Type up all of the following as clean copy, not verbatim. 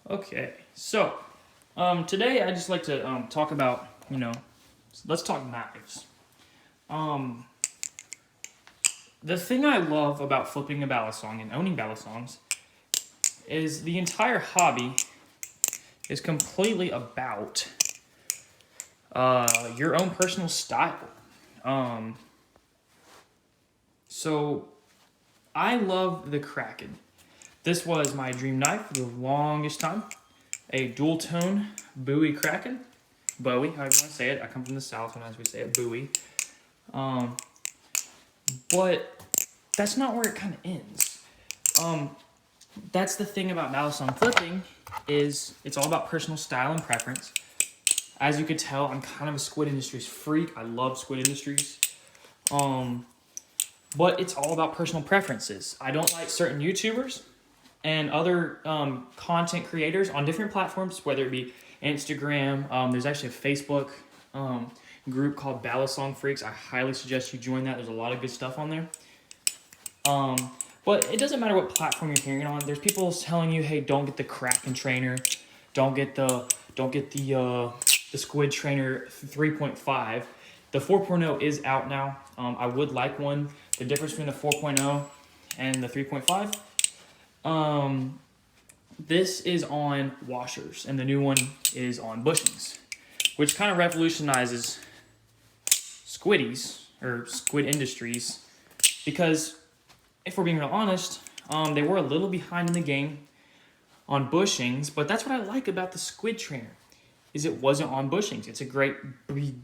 Okay, so today I just like to talk about, let's talk knives. Um, the thing I love about flipping a balisong and owning balisongs is the entire hobby is completely about your own personal style. Um, so I love the Kraken. This was my dream knife for the longest time. A dual tone Bowie Kraken. Bowie, however you want to say it. I come from the South, and as we say it, Bowie. Um, but that's not where it kind of ends. That's the thing about balisong flipping is it's all about personal style and preference. As you could tell, I'm kind of a Squid Industries freak. I love Squid Industries. But it's all about personal preferences. I don't like certain YouTubers and other content creators on different platforms, whether it be Instagram. There's actually a Facebook group called Balisong Freaks. I highly suggest you join that. There's a lot of good stuff on there. But it doesn't matter what platform you're hearing it on. There's people telling you, hey, don't get the Kraken trainer, don't get the Squid trainer 3.5. The 4.0 is out now. I would like one. The difference between the 4.0 and the 3.5. This is on washers, and the new one is on bushings, which kind of revolutionizes Squiddies, or Squid Industries, because if we're being real honest, they were a little behind in the game on bushings, but that's what I like about the Squid trainer, is it wasn't on bushings. It's a great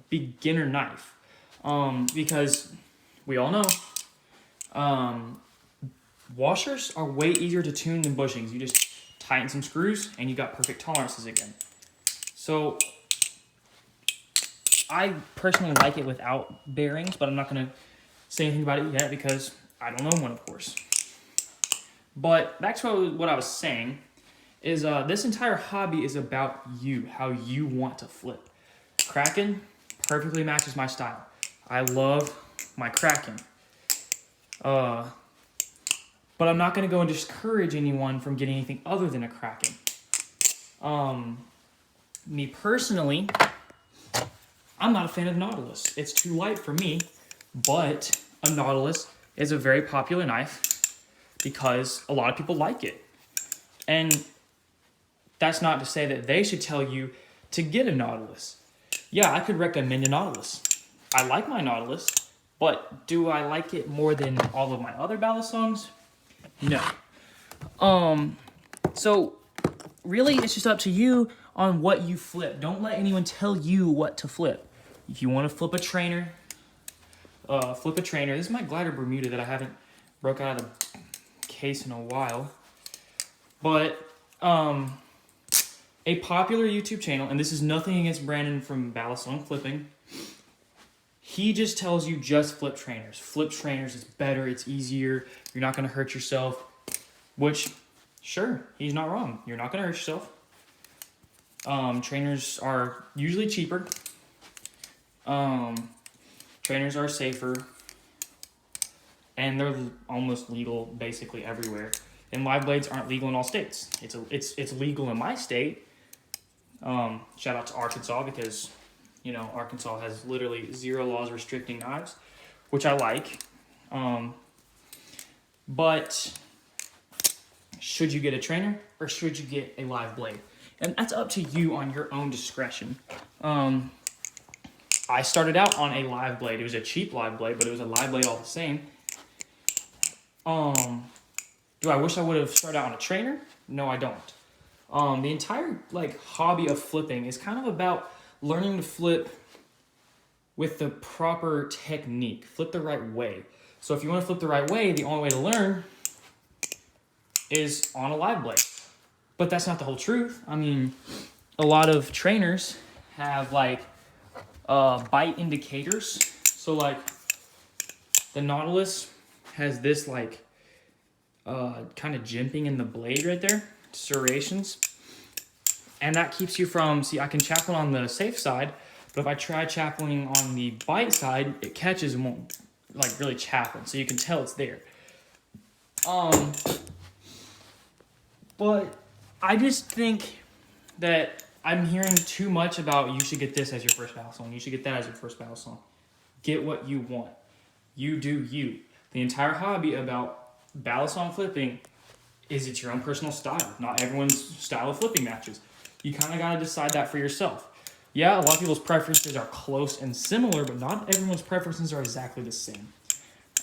beginner knife, because we all know washers are way easier to tune than bushings. You just tighten some screws and you got perfect tolerances again. So I personally like it without bearings, but I'm not going to say anything about it yet because I don't own one, of course. But back to what I was saying is this entire hobby is about you, how you want to flip. Kraken perfectly matches my style. I love my Kraken. But I'm not going to go and discourage anyone from getting anything other than a Kraken. Me personally, I'm not a fan of Nautilus. It's too light for me, but a Nautilus is a very popular knife because a lot of people like it. And that's not to say that they should tell you to get a Nautilus. Yeah, I could recommend a Nautilus. I like my Nautilus, but do I like it more than all of my other balisongs? No. So really it's just up to you on what you flip. Don't let anyone tell you what to flip. If you want to flip a trainer, flip a trainer. This is my glider Bermuda that I haven't broke out of the case in a while. But a popular YouTube channel, and this is nothing against Brandon from Balisong Flipping, he just tells you just flip trainers. Flip trainers is better, it's easier, you're not going to hurt yourself. Which, sure, he's not wrong. You're not going to hurt yourself. Trainers are usually cheaper. Trainers are safer. And they're almost legal basically everywhere. And live blades aren't legal in all states. It's legal in my state. Shout out to Arkansas because, Arkansas has literally 0 laws restricting knives, which I like. But should you get a trainer or should you get a live blade? And that's up to you on your own discretion. I started out on a live blade. It was a cheap live blade, but it was a live blade all the same. Do I wish I would have started out on a trainer? No, I don't. The entire hobby of flipping is kind of about learning to flip with the proper technique. Flip the right way. So if you want to flip the right way, the only way to learn is on a live blade. But that's not the whole truth. I mean, a lot of trainers have bite indicators. So the Nautilus has this kind of jimping in the blade right there, serrations. And that keeps you from, I can chaplain on the safe side, but if I try chaplaining on the bite side, it catches and won't really chaplain. So you can tell it's there. But I just think that I'm hearing too much about you should get this as your first Balisong. You should get that as your first Balisong. Get what you want. You do you. The entire hobby about Balisong flipping is it's your own personal style. Not everyone's style of flipping matches. You kind of got to decide that for yourself. Yeah, a lot of people's preferences are close and similar, but not everyone's preferences are exactly the same.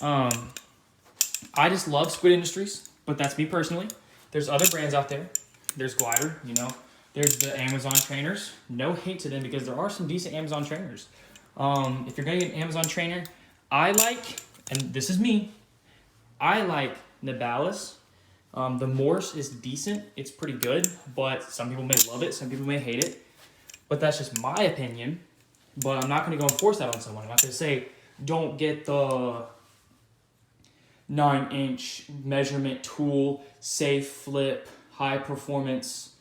I just love Squid Industries, but that's me personally. There's other brands out there. There's Glider, you know. There's the Amazon trainers. No hate to them because there are some decent Amazon trainers. If you're going to get an Amazon trainer, I like, and this is me, I like Nibalis. The Morse is decent. It's pretty good, but some people may love it. Some people may hate it. But that's just my opinion. But I'm not going to go and force that on someone. I'm not going to say, don't get the 9-inch measurement tool, safe flip, high performance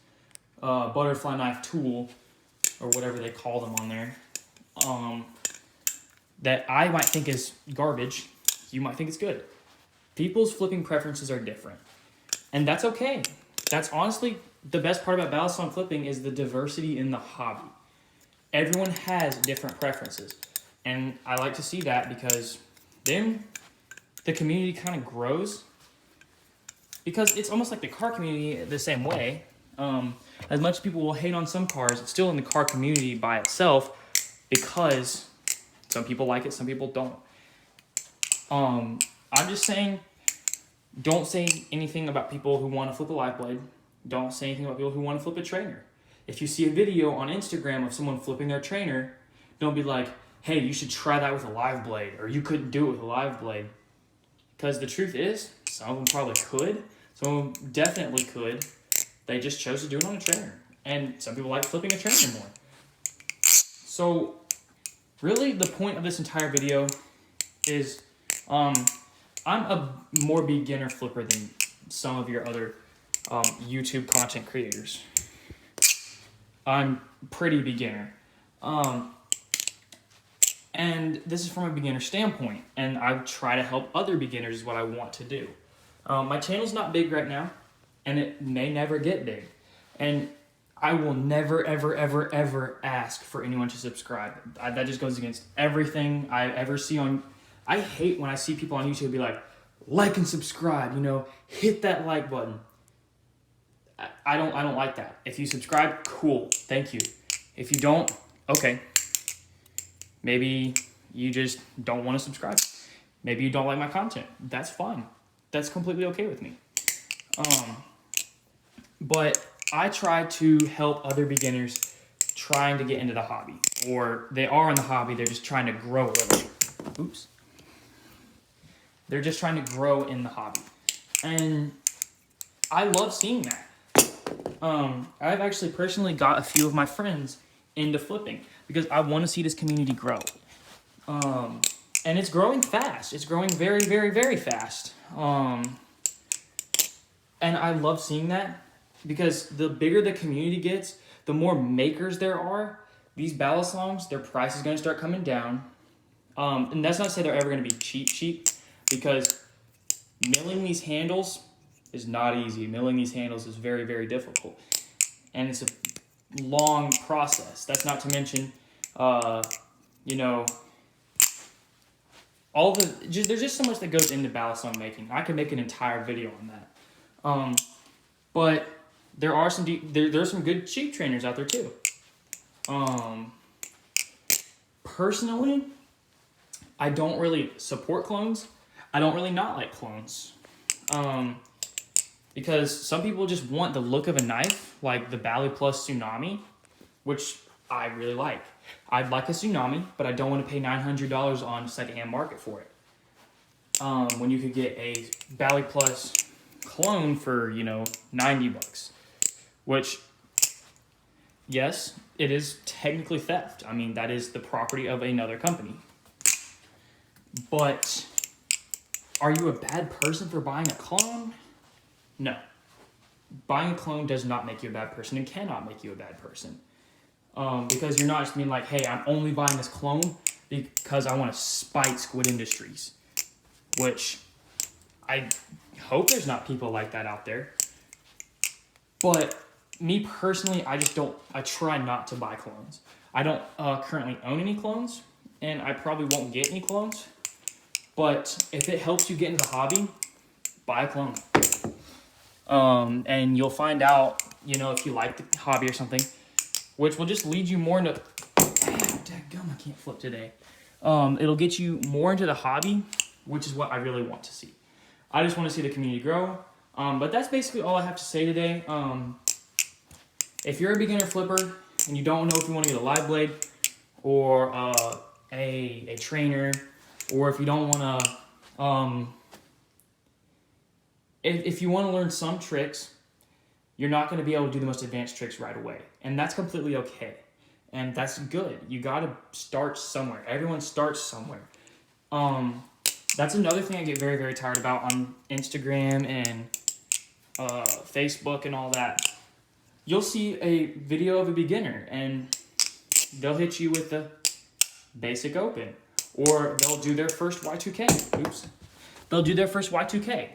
butterfly knife tool, or whatever they call them on there, that I might think is garbage. You might think it's good. People's flipping preferences are different. And that's okay. That's honestly the best part about Balisong flipping is the diversity in the hobby. Everyone has different preferences. And I like to see that because then the community kind of grows. Because it's almost like the car community the same way. As much as people will hate on some cars, it's still in the car community by itself because some people like it, some people don't. I'm just saying, don't say anything about people who want to flip a live blade. Don't say anything about people who want to flip a trainer. If you see a video on Instagram of someone flipping their trainer, don't be like, hey, you should try that with a live blade, or you couldn't do it with a live blade. Because the truth is, some of them probably could, some of them definitely could. They just chose to do it on a trainer. And some people like flipping a trainer more. So, really, the point of this entire video is, I'm a more beginner flipper than some of your other YouTube content creators. I'm pretty beginner. And this is from a beginner standpoint. And I try to help other beginners is what I want to do. My channel's not big right now. And it may never get big. And I will never, ever, ever, ever ask for anyone to subscribe. That just goes against everything I ever see on... I hate when I see people on YouTube be like and subscribe, you know, hit that like button. I don't like that. If you subscribe, cool, thank you. If you don't, okay. Maybe you just don't want to subscribe. Maybe you don't like my content. That's fine. That's completely okay with me. But I try to help other beginners trying to get into the hobby. Or they are in the hobby, they're just trying to grow a little. Oops. They're just trying to grow in the hobby. And I love seeing that. I've actually personally got a few of my friends into flipping because I want to see this community grow. And it's growing fast. It's growing very, very, very fast. And I love seeing that because the bigger the community gets, the more makers there are. These Balisongs, their price is going to start coming down. And that's not to say they're ever going to be cheap, because milling these handles is not easy. Milling these handles is very, very difficult. And it's a long process. That's not to mention, you know, there's just so much that goes into Balisong making. I could make an entire video on that. But there are there's some good cheap trainers out there too. Personally, I don't really support clones. I don't really not like clones. Because some people just want the look of a knife, like the Bali Plus Tsunami, which I really like. I'd like a Tsunami, but I don't want to pay $900 on a secondhand market for it. When you could get a Bali Plus clone for, you know, $90, which, yes, it is technically theft. I mean, that is the property of another company. But are you a bad person for buying a clone? No. Buying a clone does not make you a bad person and cannot make you a bad person. Because you're not just being like, hey, I'm only buying this clone because I want to spite Squid Industries. Which I hope there's not people like that out there. But me personally, I try not to buy clones. I don't currently own any clones, and I probably won't get any clones. But if it helps you get into the hobby, buy a clone. And you'll find out, if you like the hobby or something, which will just lead you more into... Dadgum, I can't flip today. It'll get you more into the hobby, which is what I really want to see. I just want to see the community grow. But that's basically all I have to say today. If you're a beginner flipper and you don't know if you want to get a live blade or a trainer, or if you don't want to, if you want to learn some tricks, you're not going to be able to do the most advanced tricks right away. And that's completely okay. And that's good. You got to start somewhere. Everyone starts somewhere. That's another thing I get very, very tired about on Instagram and Facebook and all that. You'll see a video of a beginner and they'll hit you with the basic open, or they'll do their first Y2K. Oops. They'll do their first Y2K.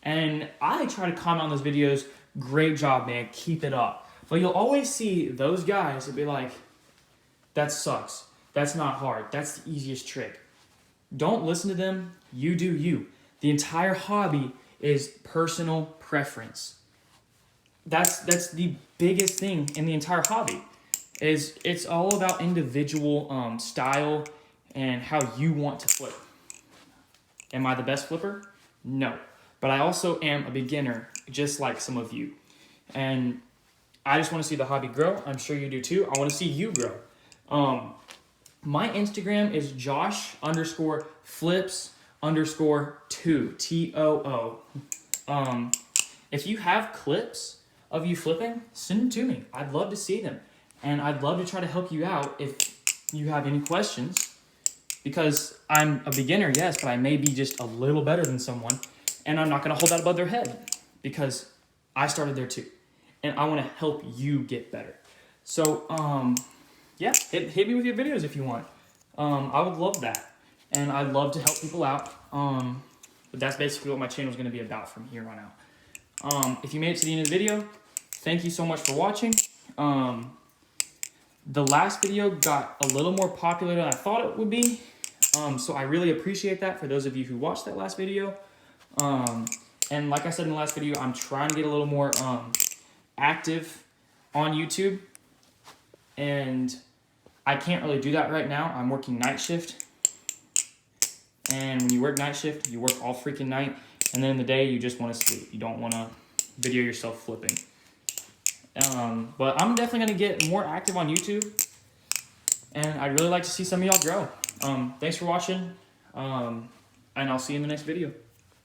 And I try to comment on those videos, great job, man, keep it up. But you'll always see those guys that be like, that sucks. That's not hard. That's the easiest trick. Don't listen to them. You do you. The entire hobby is personal preference. That's the biggest thing in the entire hobby. It's all about individual style and how you want to flip. Am I the best flipper? No. But I also am a beginner, just like some of you. And I just want to see the hobby grow. I'm sure you do too. I want to see you grow. My Instagram is Josh_flips_2, TOO. If you have clips of you flipping, send them to me. I'd love to see them. And I'd love to try to help you out if you have any questions. Because I'm a beginner, yes, but I may be just a little better than someone. And I'm not going to hold that above their head. Because I started there too. And I want to help you get better. So, yeah, hit me with your videos if you want. I would love that. And I'd love to help people out. But that's basically what my channel is going to be about from here on out. If you made it to the end of the video, thank you so much for watching. The last video got a little more popular than I thought it would be. So I really appreciate that for those of you who watched that last video. And like I said in the last video, I'm trying to get a little more active on YouTube. And I can't really do that right now. I'm working night shift. And when you work night shift, you work all freaking night. And then in the day, you just want to sleep. You don't want to video yourself flipping. But I'm definitely going to get more active on YouTube. And I'd really like to see some of y'all grow. Thanks for watching. And I'll see you in the next video.